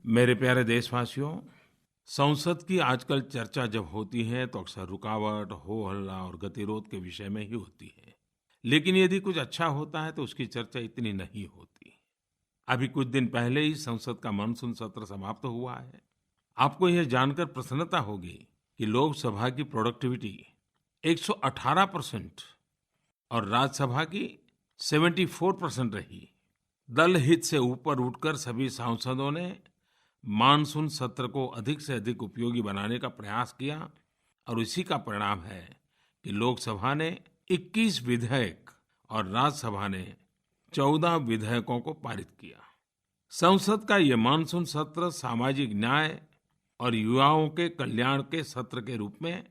मेरे प्यारे देशवासियों, संसद की आजकल चर्चा जब होती है तो अक्सर रुकावट, हो हल्ला और गतिरोध के विषय में ही होती है। लेकिन यदि कुछ अच्छा होता है तो उसकी चर्चा इतनी नहीं होती। अभी कुछ दिन पहले ही संसद का मानसून सत्र समाप्त हुआ है। आपको यह जानकर प्रसन्नता होगी कि लोकसभा की प्रोडक्टिविटी 118% और राज्यसभा की 74% रही। दल हित से ऊपर उठकर सभी सांसदों ने मानसून सत्र को अधिक से अधिक उपयोगी बनाने का प्रयास किया और इसी का परिणाम है कि लोकसभा ने 21 विधेयक और राज्यसभा ने 14 विधेयकों को पारित किया। संसद का ये मानसून सत्र सामाजिक न्याय और युवाओं के कल्याण के सत्र के रूप में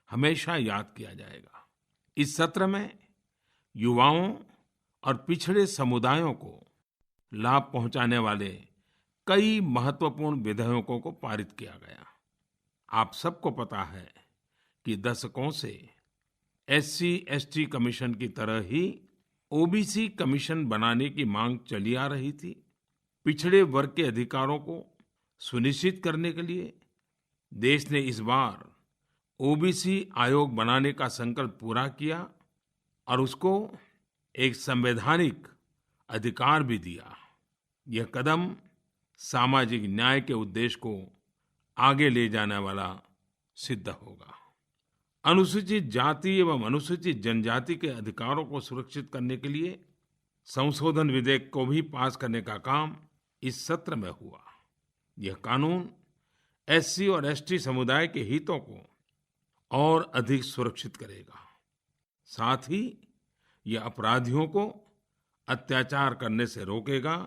हमेशा याद किया जाएगा। इस सत्र में युवाओं और पिछड़े समुदायों को लाभ पहुंचाने वाले कई महत्वपूर्ण विधेयकों को पारित किया गया। आप सबको पता है कि दशकों से SC/ST कमीशन की तरह ही OBC कमीशन बनाने की मांग चली आ रही थी। पिछड़े वर्ग के अधिकारों को सुनिश्चित करने के लिए देश ने इस बार OBC आयोग बनाने का संकल्प पूरा किया और उसको एक संवैधानिक अधिकार भी दिया। यह कदम सामाजिक न्याय के उद्देश्य को आगे ले जाने वाला सिद्ध होगा। अनुसूचित जाति एवं अनुसूचित जनजाति के अधिकारों को सुरक्षित करने के लिए संशोधन विधेयक को भी पास करने का काम इस सत्र में हुआ। यह कानून SC और ST समुदाय के हितों को और अधिक सुरक्षित करेगा। साथ ही यह अपराधियों को अत्याचार करने से रोकेगा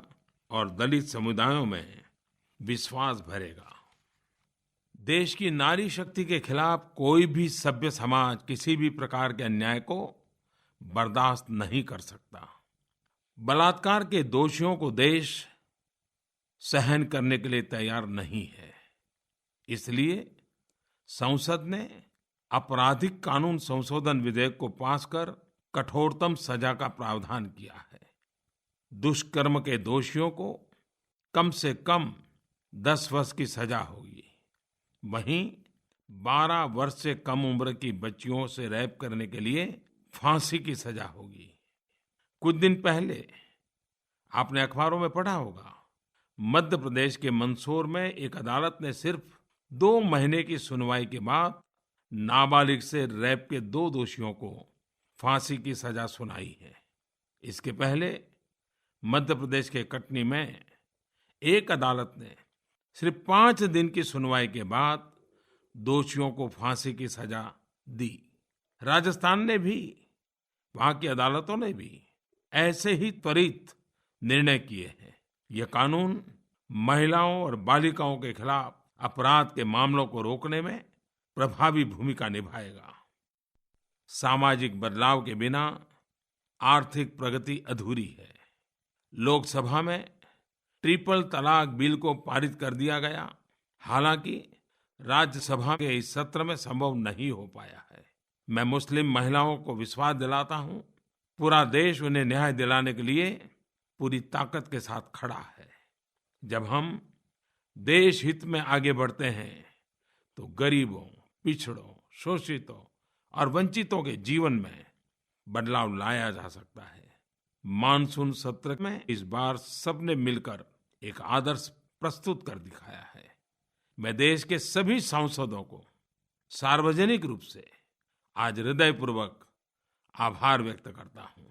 और दलित समुदायों में विश्वास भरेगा। देश की नारी शक्ति के खिलाफ कोई भी सभ्य समाज किसी भी प्रकार के अन्याय को बर्दाश्त नहीं कर सकता। बलात्कार के दोषियों को देश सहन करने के लिए तैयार नहीं है। इसलिए संसद ने आपराधिक कानून संशोधन विधेयक को पास कर कठोरतम सजा का प्रावधान किया है। दुष्कर्म के दोषियों को कम से कम 10 वर्ष की सजा होगी। वहीं 12 वर्ष से कम उम्र की बच्चियों से रेप करने के लिए फांसी की सजा होगी। कुछ दिन पहले आपने अखबारों में पढ़ा होगा, मध्य प्रदेश के मंदसौर में एक अदालत ने सिर्फ 2 महीने की सुनवाई के बाद नाबालिग से रेप के 2 दोषियों को फांसी की सजा सुनाई है। इसके पहले मध्य प्रदेश के कटनी में एक अदालत ने सिर्फ 5 दिन की सुनवाई के बाद दोषियों को फांसी की सजा दी। राजस्थान ने भी, वहां की अदालतों ने भी ऐसे ही त्वरित निर्णय किए हैं। यह कानून महिलाओं और बालिकाओं के खिलाफ अपराध के मामलों को रोकने में प्रभावी भूमिका निभाएगा। सामाजिक बदलाव के बिना आर्थिक प्रगति अधूरी है। लोकसभा में ट्रिपल तलाक बिल को पारित कर दिया गया। हालांकि राज्यसभा के इस सत्र में संभव नहीं हो पाया है। मैं मुस्लिम महिलाओं को विश्वास दिलाता हूं, पूरा देश उन्हें न्याय दिलाने के लिए पूरी ताकत के साथ खड़ा है। जब हम देश हित में आगे बढ़ते हैं तो गरीबों, पिछड़ों, शोषितों और वंचितों के जीवन में बदलाव लाया जा सकता है। मानसून सत्र में इस बार सबने मिलकर एक आदर्श प्रस्तुत कर दिखाया है। मैं देश के सभी सांसदों को सार्वजनिक रूप से आज हृदयपूर्वक आभार व्यक्त करता हूं।